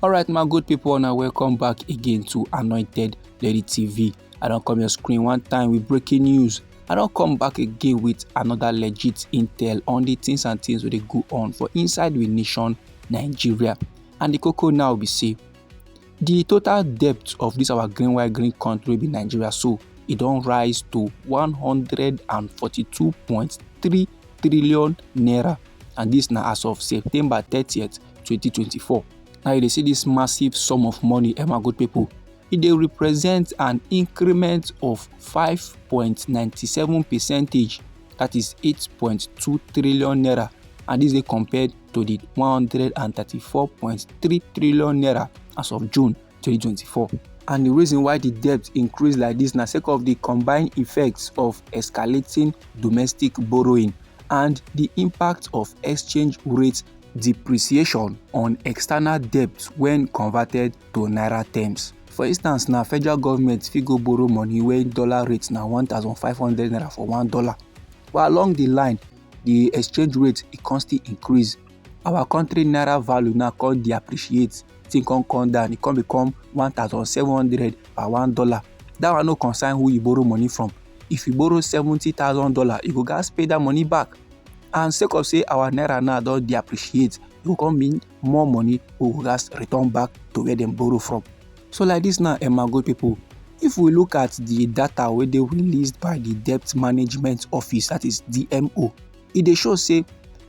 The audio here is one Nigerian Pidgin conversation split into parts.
Alright, my good people, now welcome back again to Anointed Lady TV. I don't come your screen one time with breaking news. I don't come back again with another legit intel on the things and things where they go on for inside the nation Nigeria. And the cocoa now be say the total debt of this our green country be Nigeria, so it don't rise to 142.3 trillion naira, and this now as of September 30th 2024. Now they see this massive sum of money, my good people. It represents an increment of 5.97%, that is 8.2 trillion naira, and this is compared to the 134.3 trillion naira as of June 2024. And the reason why the debt increased like this now sake of the combined effects of escalating domestic borrowing and the impact of exchange rate depreciation on external debt when converted to naira terms. For instance, now federal government fit go borrow money when dollar rates now 1,500 naira for $1, but along the line the exchange rate it constantly increase. Our country naira value now can depreciate, thing can come down, it can become 1,700 per $1. That one no concern who you borrow money from. If you borrow $70,000, you go guys pay that money back. And sake of say our naira now don't depreciate, it will come mean more money will guys return back to where them borrow from. So like this now, my good people, if we look at the data where they released by the Debt Management Office, that is DMO, it shows say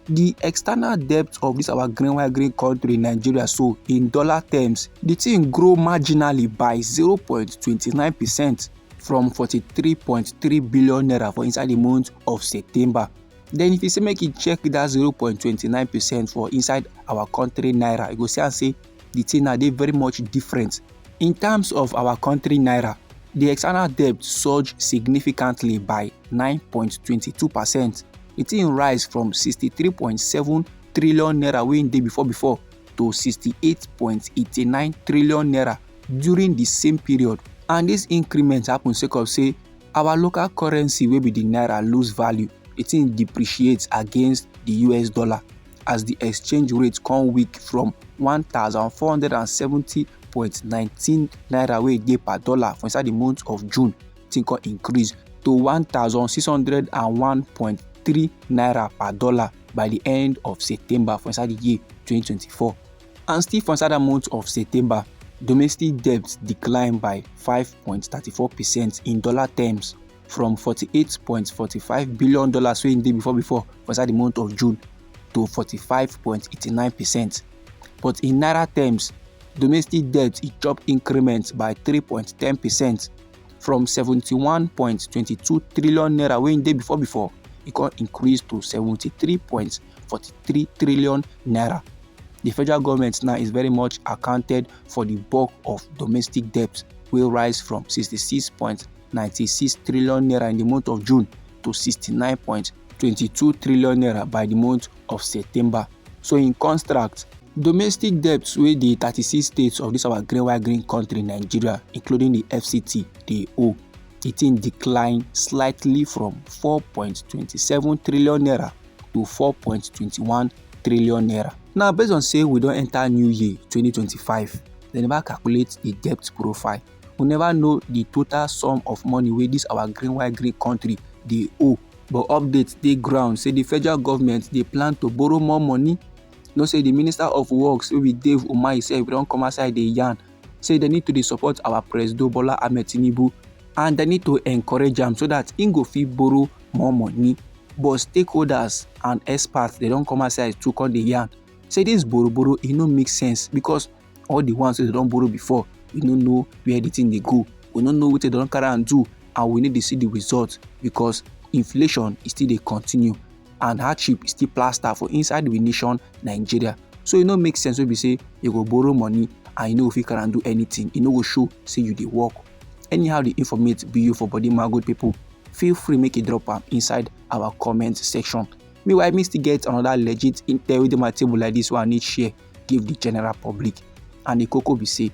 the external debt of this our green country Nigeria, so in dollar terms, the thing grow marginally by 0.29% from 43.3 billion naira for inside the month of September. Then if you say make it check that 0.29% for inside our country naira, you go see and say the thing are they very much different. In terms of our country naira, the external debt surged significantly by 9.22%. It rise from 63.7 trillion naira when day before to 68.89 trillion naira during the same period. And this increment happens sake of say our local currency will be the naira lose value. It depreciates against the US dollar as the exchange rate come weak from 1,470.19 naira wey dey per dollar for inside the month of June. It can increase to 1,601.3 naira per dollar by the end of September for inside the year 2024. And still for inside the month of September, domestic debt declined by 5.34% in dollar terms from $48.45 billion wey day before for inside the month of June to 45.89%. But in naira terms, domestic debt it dropped increments by 3.10% from 71.22 trillion naira wey day before it got increased to 73.43 trillion naira. The federal government now is very much accounted for the bulk of domestic debt, will rise from 66.96 trillion naira in the month of June to 69.22 trillion naira by the month of September. So in contrast, domestic debts with the 36 states of this our green country Nigeria, including the FCT, they owe, it declined slightly from 4.27 trillion naira to 4.21 trillion naira. Now based on say we don't enter new year 2025, they never calculate the debt profile. We never know the total sum of money where this our green country they owe. But updates they ground say the federal government they plan to borrow more money. No say the Minister of Works with Dave Umahi say we don't come outside the yarn. Say they need to support our President Bola Ahmed Tinubu and they need to encourage them so that Ingo fit borrow more money. But stakeholders and experts they don't come outside to call the yarn. Say this borrow it no make sense because all the ones they don't borrow before, we don't know where the thing they go. We don't know what they don't carry and do, and we need to see the results because inflation is still they continue and hardship is still plaster for inside the nation Nigeria. So it no make sense when we say you go borrow money and you know if you can't do anything, you know go show say you dey work. Anyhow the informate be you for body, my good people, feel free make a drop up inside our comment section. Meanwhile, I still get another legit intel with my table like this one I need share give the general public. And the cocoa be say,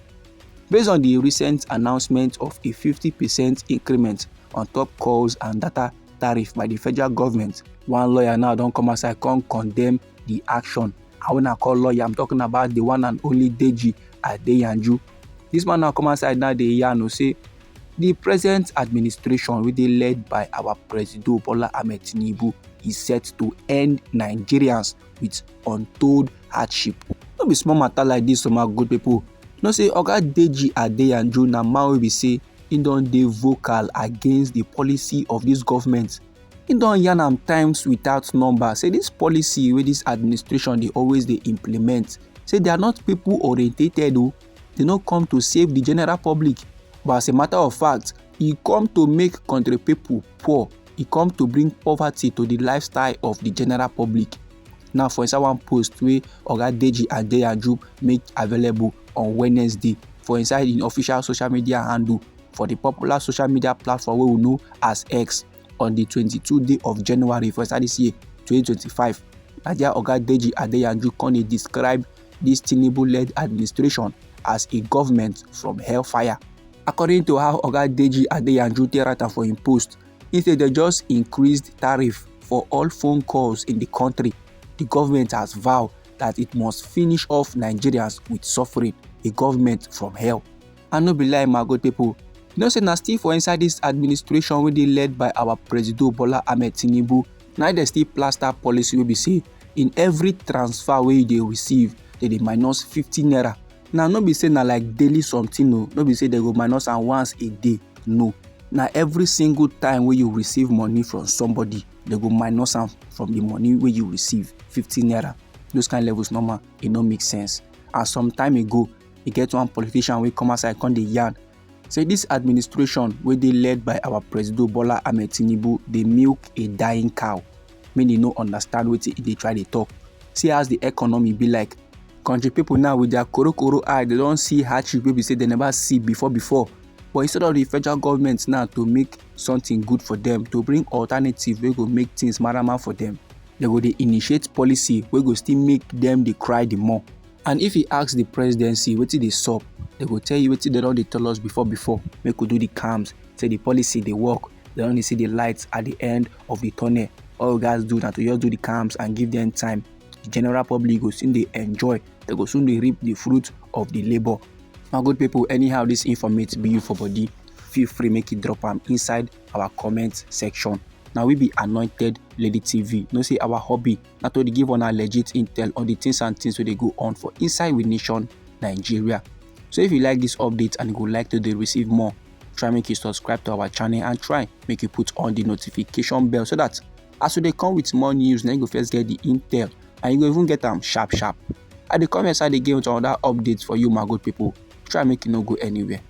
based on the recent announcement of a 50% increment on top calls and data tariff by the federal government, one lawyer now don't come outside come condemn the action I wanna call lawyer. I'm talking about the one and only Deji Adeyanju. This man now come outside now dey yarn say the present administration wey dey led by our President Bola Ahmed Tinubu is set to end Nigerians with untold hardship. No be small matter like this, my good people. No say Oga Deji Adeyanju na man wey be say he don dey vocal against the policy of this government. He don yarn am times without number say this policy wey this administration dey always dey implement, say they are not people orientated o. They no come to save the general public, but as a matter of fact, e come to make country people poor. E come to bring poverty to the lifestyle of the general public. Now for inside one post wey Oga Deji Adeyanju make available on Wednesday for inside im official social media handle for the popular social media platform wey we know as X on the 22nd day of January for inside this year 2025. Na there Oga Deji Adeyanju come dey describe this Tinubu-led administration as a government from hellfire. According to how Oga Deji Adeyanju take write am for im post, he say they just increased tariff for all phone calls in the country. The government has vowed that it must finish off Nigerians with suffering, a government from hell. And no be lie, my good people. You know say na still for inside this administration wey dey led by our President Bola Ahmed Tinubu, na dey still plaster policy wey be say in every transfer wey you dey receive, they dey minus 50 naira. Now no be say na like daily something o, no be say they go minus am once a day. No. Na every single time wey you receive money from somebody, they go minus am from the money wey you receive, 50 naira. Those kind of levels normal, e no make sense. And some time ago, e get one politician wey come outside come dey yarn say this administration wey dey led by our President Bola Ahmed Tinubu dey milk a dying cow. Make they no understand wetin e dey try dey talk. See as the economy be like. Country people now with their koro eye, they don't see hardship wey be say they never see before. But instead of the federal government now to make something good for them, to bring alternative wey go make things marama for them, they go dey initiate policy wey go still make them dey cry the more. And if you ask the presidency wetin dey sup, they go tell you wetin they don dey tell us before. Make we do the calms, say the policy dey work. They only see the lights at the end of the tunnel. All you guys do na to just do the calms and give them time. The general public go soon dey enjoy. They go soon dey reap the fruit of the labor. My good people, anyhow this informate be you for body, feel free make it drop am inside our comment section. Now we be Anointed Lady TV. No say our hobby na to dey give una legit intel on the things and things wey dey go on for inside we nation Nigeria. So if you like this update and you would like to receive more, try make you subscribe to our channel and try make you put on the notification bell so that as we dey come with more news, then you go first get the intel and you go even get them sharp. At the comment side again with another updates for you, my good people. Try make it no go anywhere.